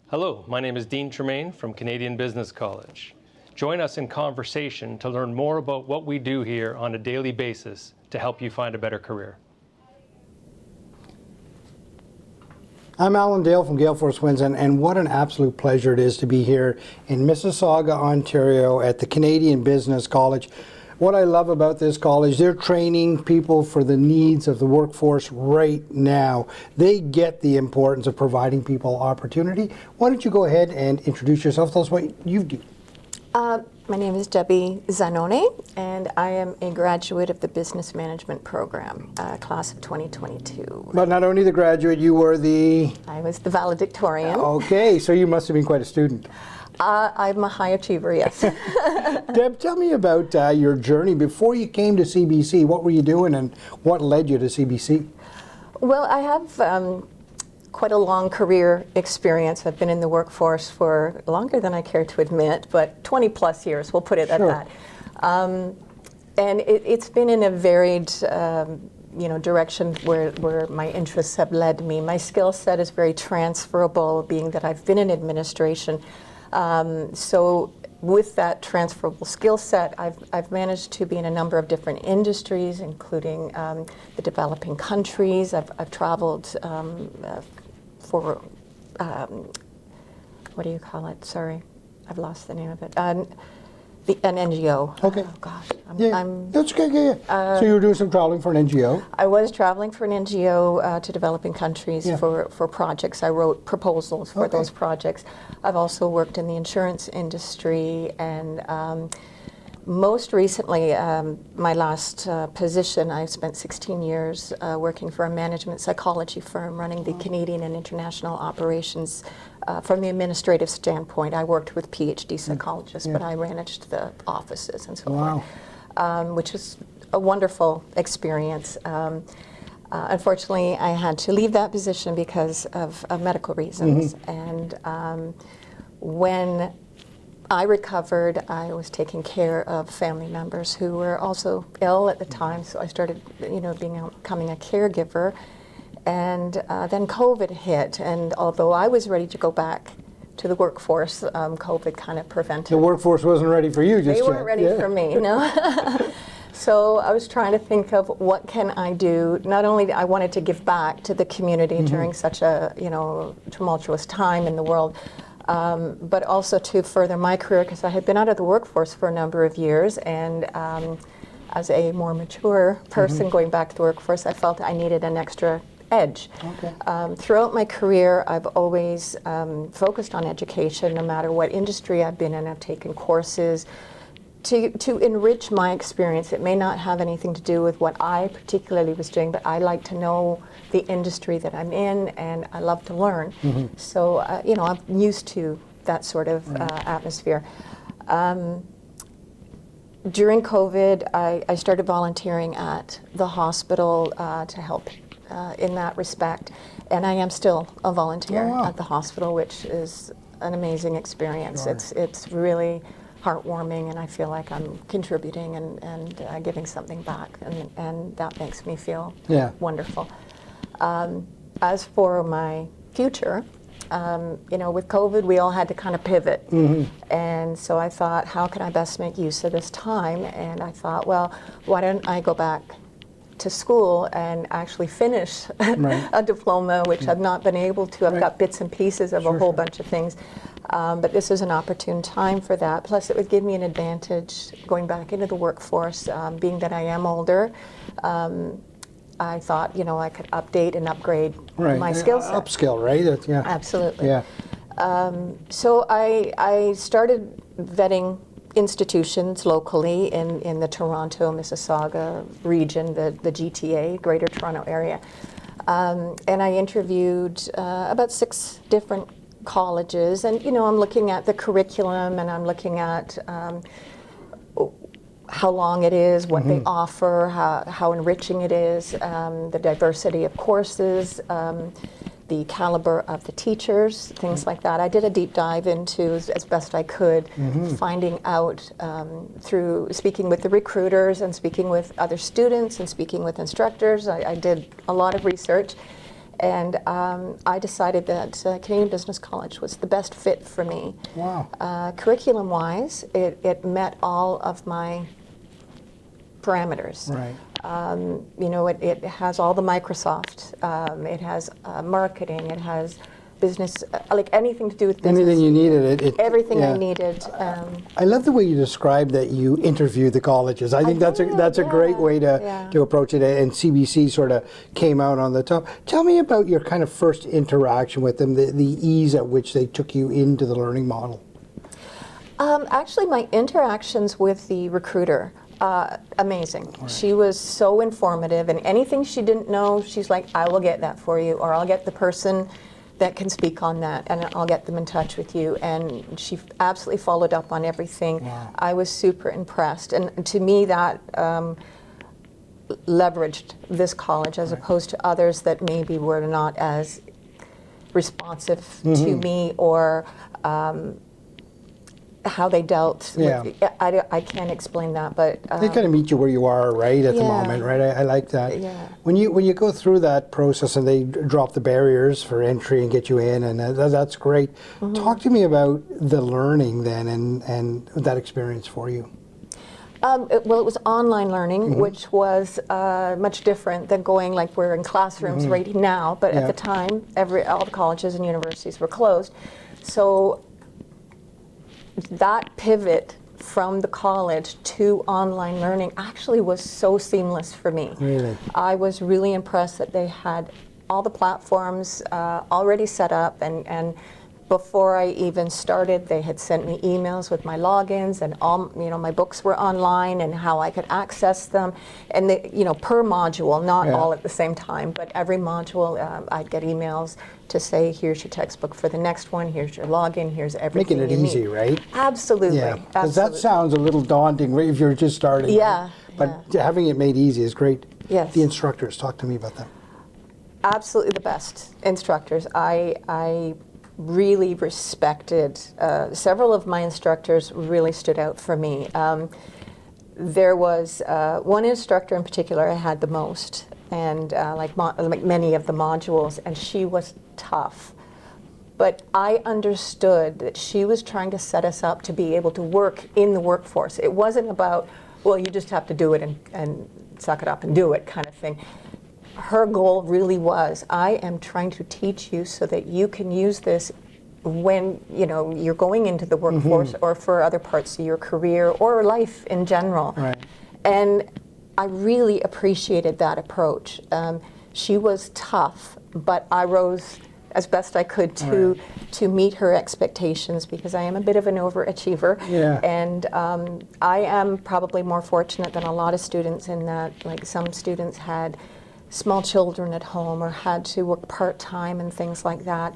Hello, my name is Dean Tremaine from Canadian Business College. Join us in conversation to learn more about what we do here on a daily basis to help you find a better career. I'm Alan Dale from Gale Force Winds, and what an absolute pleasure it is to be here in Mississauga, Ontario at the Canadian Business College. What I love about this college, they're training people for the needs of the workforce right now. They get the importance of providing people opportunity. Why don't you go ahead and introduce yourself? Tell us what you do. My name is Debbie Zanon, and I am a graduate of the Business Management Program, class of 2022. But not only the graduate, you were the... I was the valedictorian. Okay, so you must have been quite a student. I'm a high achiever, yes. Deb, tell me about your journey. Before you came to CBC, what were you doing and what led you to CBC? Well, I have quite a long career experience. I've been in the workforce for longer than I care to admit, but 20 plus years, we'll put it at that. And it's been in a varied direction where my interests have led me. My skill set is very transferable, being that I've been in administration. So with that transferable skill set, I've managed to be in a number of different industries, including the developing countries. I've traveled for, what do you call it? Sorry, I've lost the name of it. An NGO. Okay. Oh gosh. That's okay. So you were doing some traveling for an NGO? I was traveling for an NGO to developing countries for projects. I wrote proposals for those projects. I've also worked in the insurance industry, and most recently, my last position, I spent 16 years working for a management psychology firm running the Canadian and international operations. From the administrative standpoint, I worked with PhD psychologists, but I managed the offices and so forth, which was a wonderful experience. Unfortunately, I had to leave that position because of medical reasons. And when I recovered, I was taking care of family members who were also ill at the time, so I started, becoming a caregiver. And then COVID hit, and although I was ready to go back to the workforce, COVID kind of prevented. The workforce wasn't ready for you just yet. They weren't ready for me, no. So I was trying to think of what can I do. Not only I wanted to give back to the community during such a tumultuous time in the world, but also to further my career, because I had been out of the workforce for a number of years, and as a more mature person going back to the workforce, I felt I needed an extra edge. Throughout my career, I've always focused on education, no matter what industry I've been in. I've taken courses to enrich my experience. It may not have anything to do with what I particularly was doing, but I like to know the industry that I'm in, and I love to learn. So, I'm used to that sort of atmosphere. During COVID, I started volunteering at the hospital to help in that respect, and I am still a volunteer at the hospital, which is an amazing experience. It's really heartwarming, and I feel like I'm contributing and giving something back, and that makes me feel wonderful. As for my future, with COVID, we all had to kind of pivot. And so I thought, how can I best make use of this time? And I thought, well, why don't I go back to school and actually finish a diploma, which I've not been able to. I've got bits and pieces of a whole bunch of things. But this is an opportune time for that. Plus, it would give me an advantage going back into the workforce, being that I am older. I thought, I could update and upgrade my skill set. Upskill, right? Absolutely. So I started vetting institutions locally in the Toronto, Mississauga region, the GTA, Greater Toronto area. And I interviewed about 6 different colleges, and I'm looking at the curriculum, and I'm looking at how long it is, what they offer, how enriching it is, the diversity of courses, the caliber of the teachers, things like that. I did a deep dive into, as best I could, finding out through speaking with the recruiters and speaking with other students and speaking with instructors. I did a lot of research, And I decided that Canadian Business College was the best fit for me. Wow. Curriculum-wise, it met all of my parameters. Right. You know, it has all the Microsoft, it has marketing, it has business, like anything to do with business. Anything you needed. Everything yeah. I needed. I love the way you describe that you interview the colleges. I think that's a great way to approach it, and CBC sort of came out on the top. Tell me about your kind of first interaction with them, the ease at which they took you into the learning model. Actually, my interactions with the recruiter, amazing. Right. She was so informative, and anything she didn't know, she's like, I will get that for you, or I'll get the person that can speak on that, and I'll get them in touch with you. And she absolutely followed up on everything. Wow. I was super impressed, and to me that leveraged this college as opposed to others that maybe were not as responsive to me, or how they dealt with, I can't explain that, but they kind of meet you where you are, right, at the moment, right? I like that. Yeah. When you go through that process and they drop the barriers for entry and get you in, and that's great. Talk to me about the learning then, and that experience for you. Well, it was online learning, which was much different than going like we're in classrooms right now. But at the time, all the colleges and universities were closed, so that pivot from the college to online learning actually was so seamless for me. Really? I was really impressed that they had all the platforms already set up, and before I even started, they had sent me emails with my logins, and all, you know, my books were online and how I could access them, and they, you know, per module, not all at the same time, but every module I'd get emails to say, here's your textbook for the next one, here's your login, here's everything. Making it easy, need. right? Absolutely. Yeah, because that sounds a little daunting, right, if you're just starting. Yeah. Right? But having it made easy is great. Yes. The instructors, talk to me about them. Absolutely the best instructors. I really respected, several of my instructors really stood out for me. There was one instructor in particular I had the most, and like many of the modules, and she was tough. But I understood that she was trying to set us up to be able to work in the workforce. It wasn't about, well, you just have to do it and suck it up and do it kind of thing. Her goal really was, I am trying to teach you so that you can use this when, you know, you're going into the workforce or for other parts of your career or life in general. Right. And I really appreciated that approach. She was tough, but I rose as best I could to meet her expectations, because I am a bit of an overachiever. Yeah. And I am probably more fortunate than a lot of students in that, like, some students had small children at home or had to work part-time and things like that,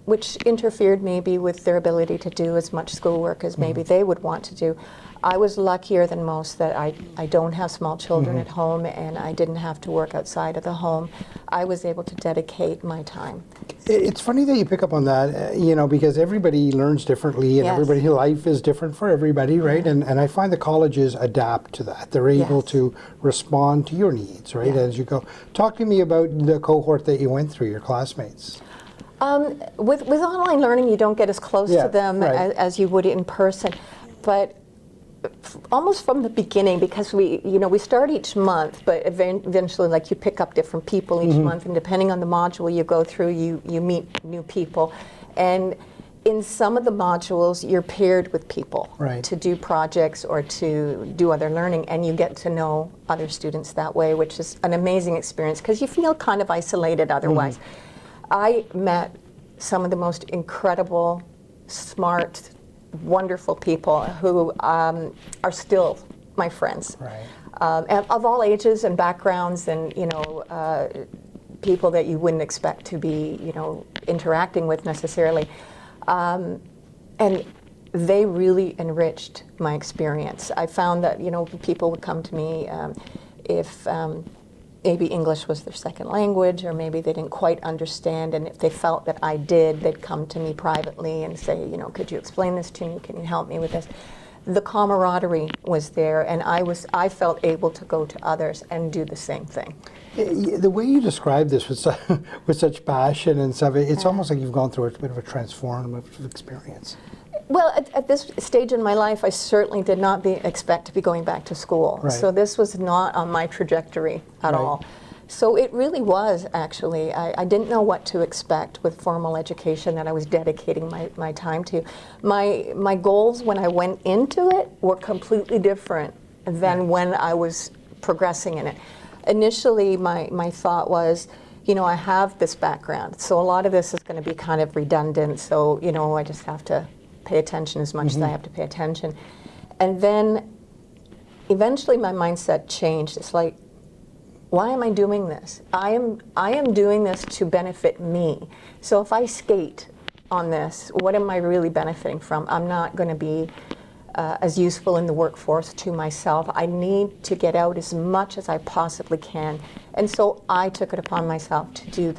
which interfered maybe with their ability to do as much schoolwork as maybe they would want to do. I was luckier than most that I don't have small children at home, and I didn't have to work outside of the home. I was able to dedicate my time. It's funny that you pick up on that, you know, because everybody learns differently, and everybody's life is different for everybody, right? And I find the colleges adapt to that. They're able to respond to your needs, right, as you go. Talk to me about the cohort that you went through, your classmates. With online learning, you don't get as close to them as you would in person, but almost from the beginning, because we start each month, but eventually, like, you pick up different people each month, and depending on the module you go through, you meet new people. And in some of the modules, you're paired with people to do projects or to do other learning, and you get to know other students that way, which is an amazing experience, because you feel kind of isolated otherwise. I met some of the most incredible, smart, wonderful people who are still my friends, and of all ages and backgrounds, and people that you wouldn't expect to be interacting with necessarily, and they really enriched my experience. I found that people would come to me if maybe English was their second language, or maybe they didn't quite understand, and if they felt that I did, they'd come to me privately and say, could you explain this to me? Can you help me with this? the camaraderie was there, and I felt able to go to others and do the same thing. The way you describe this with such passion and stuff, it's almost like you've gone through a bit of a transformative experience. Well, at this stage in my life, I certainly did not expect to be going back to school. Right. So this was not on my trajectory at all. So it really was, actually. I didn't know what to expect with formal education that I was dedicating my time to. My goals when I went into it were completely different than when I was progressing in it. Initially, my thought was, you know, I have this background, so a lot of this is going to be kind of redundant, so, you know, I just have to pay attention as much as I have to pay attention. And then eventually my mindset changed. It's like, why am I doing this? I am doing this to benefit me. So if I skate on this, what am I really benefiting from? I'm not going to be as useful in the workforce to myself. I need to get out as much as I possibly can. And so I took it upon myself to do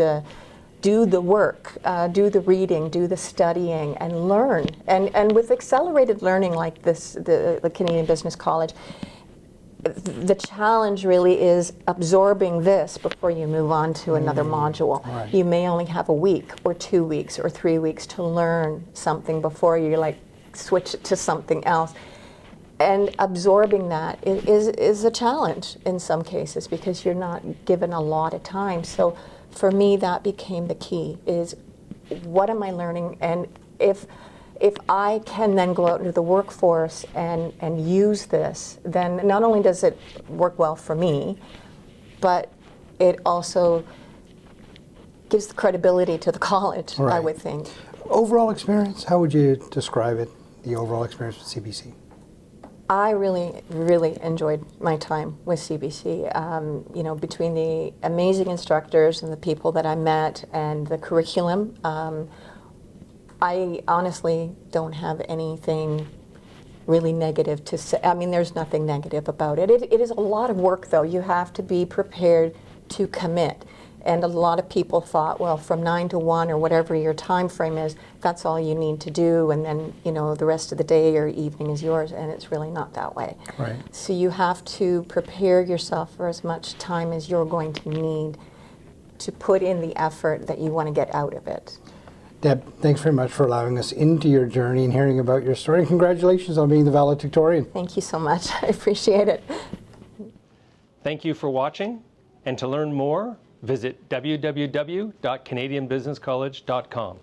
the work, do the reading, do the studying, and learn. And with accelerated learning like this, the Canadian Business College, the challenge really is absorbing this before you move on to another module. Right. You may only have a week or 2 weeks or 3 weeks to learn something before you like switch to something else. And absorbing that is a challenge in some cases because you're not given a lot of time. So for me, that became the key, is what am I learning? And if I can then go out into the workforce and use this, then not only does it work well for me, but it also gives the credibility to the college, Right. I would think. Overall experience, how would you describe it, the overall experience with CBC? I really, really enjoyed my time with CBC. You know, between the amazing instructors and the people that I met and the curriculum, I honestly don't have anything really negative to say. I mean, there's nothing negative about it. It is a lot of work, though. You have to be prepared to commit. And a lot of people thought, well, from 9 to 1 or whatever your time frame is, that's all you need to do, and then, you know, the rest of the day or evening is yours, and it's really not that way. Right. So you have to prepare yourself for as much time as you're going to need to put in the effort that you want to get out of it. Deb, thanks very much for allowing us into your journey and hearing about your story. And congratulations on being the valedictorian. Thank you so much. I appreciate it. Thank you for watching, and to learn more, visit www.canadianbusinesscollege.com.